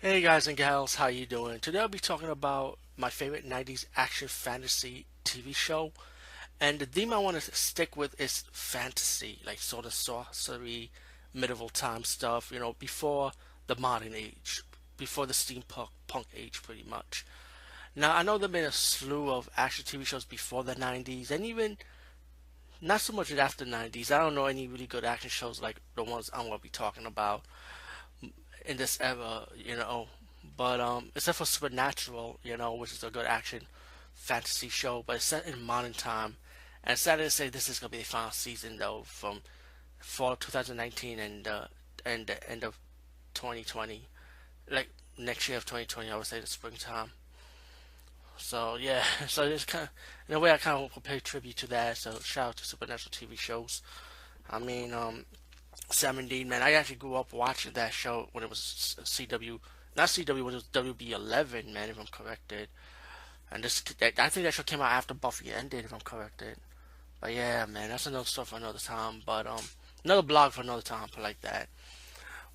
Hey guys and gals, how you doing? Today I'll be talking about my favorite 90's action fantasy TV show. And the theme I want to stick with is fantasy, like sort of sorcery, medieval time stuff, before the modern age, before the steampunk punk age pretty much. Now I know there've been a slew of action TV shows before the 90's and even not so much after the 90's. I don't know any really good action shows like the ones I'm going to be talking about in this era. But except for Supernatural, which is a good action fantasy show, but it's set in modern time. And it's sad to say this is gonna be the final season though, from fall of 2019 and the end of 2020, like next year of 2020, I would say the springtime. So yeah, so it's kind of in a way I kind of want to pay tribute to that. So shout out to Supernatural TV shows. I mean, 17, man. I actually grew up watching that show when it was CW, not CW, when it was WB11, man, if I'm corrected. And I think that show came out after Buffy ended, if I'm corrected. But yeah, man, that's another story for another time. But another blog for another time, like that.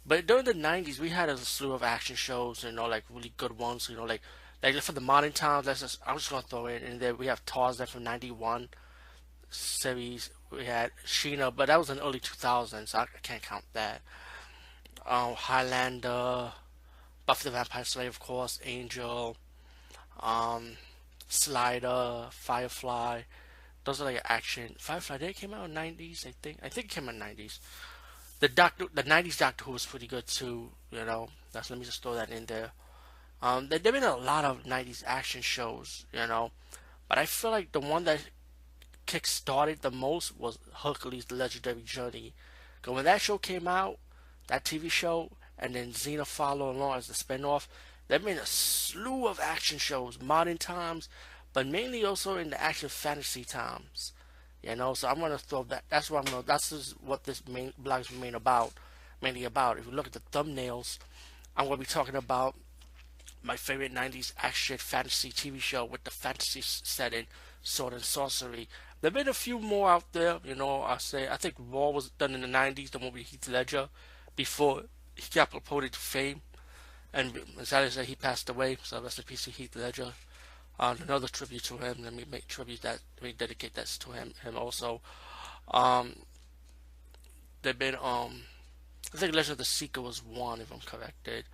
But during the 90's, we had a slew of action shows, like really good ones, like for the modern times. I'm just gonna throw it in there. We have Tarzan from '91 series. We had Sheena, but that was in early 2000s, so I can't count that. Highlander, Buffy the Vampire Slayer, of course, Angel, um, Slider, Firefly. Those are like action. Firefly, they came out in '90's, I think. I think it came out in '90's. The '90's Doctor Who was pretty good too. That's let me just throw that in there. There've been a lot of '90's action shows, but I feel like the one that kick-started the most was Hercules: The Legendary Journey. Because when that show came out, that TV show, and then Xena followed along as the spinoff, there have been a slew of action shows, modern times, but mainly also in the action fantasy times. So I'm gonna throw that. That's what I'm gonna. That's just what this main blog is mainly about. If you look at the thumbnails, I'm gonna be talking about my favorite 90's action fantasy TV show with the fantasy setting, sword and sorcery. There have been a few more out there, I think Raw was done in the 90's, the one with Heath Ledger, before he got promoted to fame. And as I say, he passed away, so rest in peace to Heath Ledger. Another tribute to him. Let me dedicate that to him also. Um, there've been I think Legend of the Seeker was one, if I'm corrected.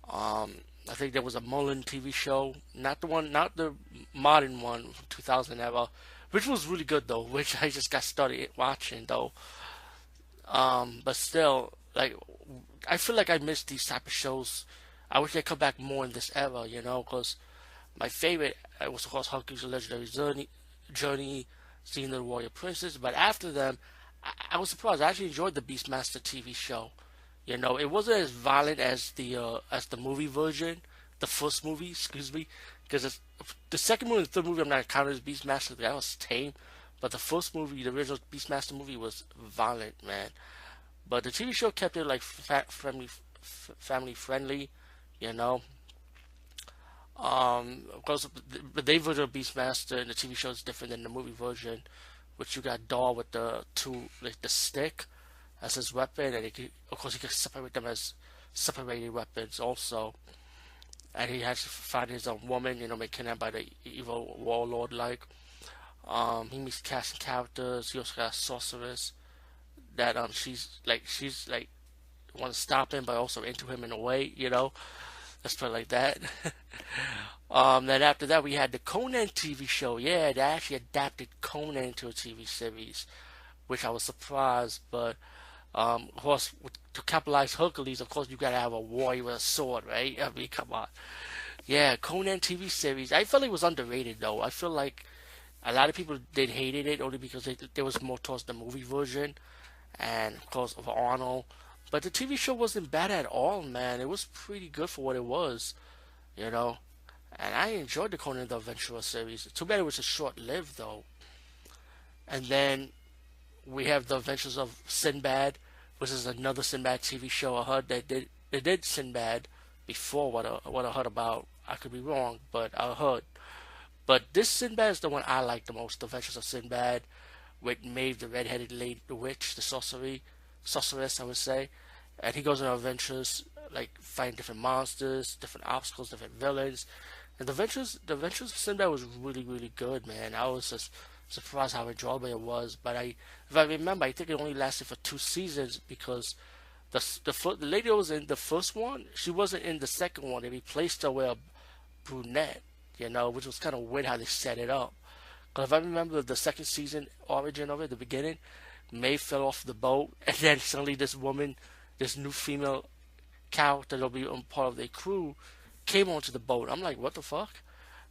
Um, I think there was a Mullen TV show, not the modern one from 2000 era, which was really good though, which I just got started watching though. But still, like, I feel like I missed these type of shows. I wish they come back more in this era, because my favorite was of course Hercules: Legendary Journey, Xena the Warrior Princess. But after them, I was surprised. I actually enjoyed the Beastmaster TV show. It wasn't as violent as the movie version, the first movie, excuse me, because the second movie and the third movie I'm not counting as Beastmaster. That was tame, but the first movie, the original Beastmaster movie, was violent, man. But the TV show kept it like family friendly, you know. Of course, the version of Beastmaster in the TV show is different than the movie version, which you got Daw with the two, like the stick as his weapon, and of course he could separate them as separated weapons also. And he has to find his own woman, made kidnapped by the evil warlord. He meets casting characters. He also got a sorceress that she's like want to stop him, but also into him in a way. Let's put it like that. Then after that, we had the Conan TV show. Yeah, they actually adapted Conan to a TV series, which I was surprised. But of course, to capitalize Hercules, of course, you gotta have a warrior with a sword, right? I mean, come on. Yeah, Conan TV series. I felt it was underrated though. I feel like a lot of people did hated it only because there was more towards the movie version, and of course of Arnold. But the TV show wasn't bad at all, man. It was pretty good for what it was, you know. And I enjoyed the Conan the Adventurer series. Too bad it was short lived though. And then we have the Adventures of Sinbad, which is another Sinbad TV show. I heard they did Sinbad before what I heard about. I could be wrong, but I heard. But this Sinbad is the one I like the most. The Adventures of Sinbad, with Maeve, the red-headed lady, the witch, the sorceress, I would say, and he goes on adventures like fighting different monsters, different obstacles, different villains. And the Adventures of Sinbad was really, really good, man. I was just surprised how enjoyable it was. But if I remember, I think it only lasted for 2 seasons because the lady that was in the first one, she wasn't in the second one. They replaced her with a brunette, which was kind of weird how they set it up. Because if I remember the second season origin of it, the beginning, May fell off the boat, and then suddenly this woman, this new female character that'll be part of their crew, came onto the boat. I'm like, what the fuck?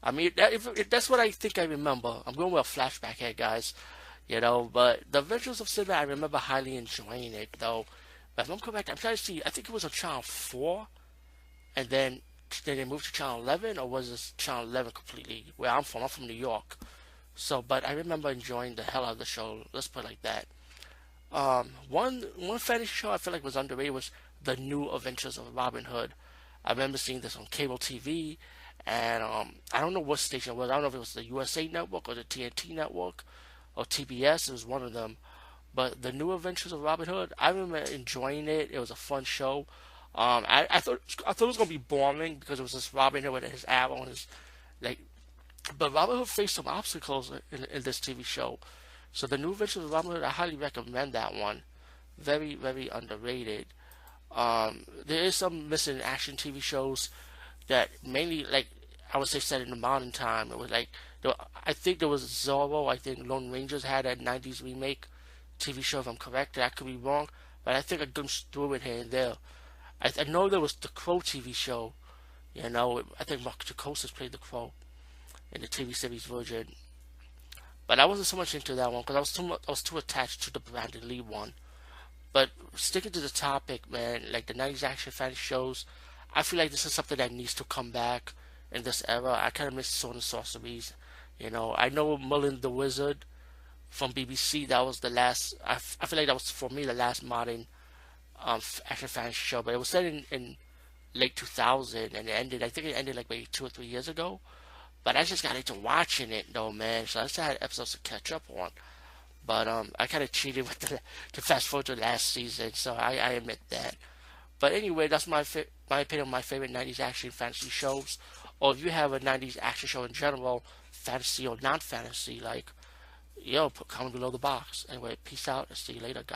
I mean, if that's what I think I remember. I'm going with a flashback here, guys. But The Adventures of Sinbad, I remember highly enjoying it, though. But if I'm correct, I'm trying to see, I think it was on Channel 4, and then they moved to Channel 11, or was this Channel 11 completely? Where I'm from New York. So, but I remember enjoying the hell out of the show. Let's put it like that. One fantasy show I feel like was underrated was The New Adventures of Robin Hood. I remember seeing this on cable TV, and I don't know what station it was. I don't know if it was the USA Network or the TNT Network or TBS. It was one of them. But The New Adventures of Robin Hood, I remember enjoying it. It was a fun show. I thought it was gonna be boring because it was just Robin Hood with his arrow and his like. But Robin Hood faced some obstacles in this TV show. So The New Adventures of Robin Hood, I highly recommend that one. Very, very underrated. There is some missing action TV shows that mainly, like, I would say set in the modern time. It was like, I think there was Zorro. I think Lone Rangers had a 90's remake TV show, if I'm correct. I could be wrong, but I think I glimpsed through it here and there. I know there was the Crow TV show. I think Mark Dacascos played the Crow in the TV series version. But I wasn't so much into that one because I was too attached to the Brandon Lee one. But sticking to the topic, man, like the 90's action fan shows, I feel like this is something that needs to come back in this era. I kind of miss Sword and Sorceries. I know Merlin the Wizard from BBC. That was the last. I feel like that was for me the last modern action fan show. But it was set in late 2000 and it ended. I think it ended like maybe 2 or 3 years ago. But I just got into watching it though, man. So I still had episodes to catch up on. But I kind of cheated with the fast forward to last season, so I admit that. But anyway, that's my opinion on my favorite 90's action fantasy shows. Or if you have a 90's action show in general, fantasy or non-fantasy, like, comment below the box. Anyway, peace out and see you later, guys.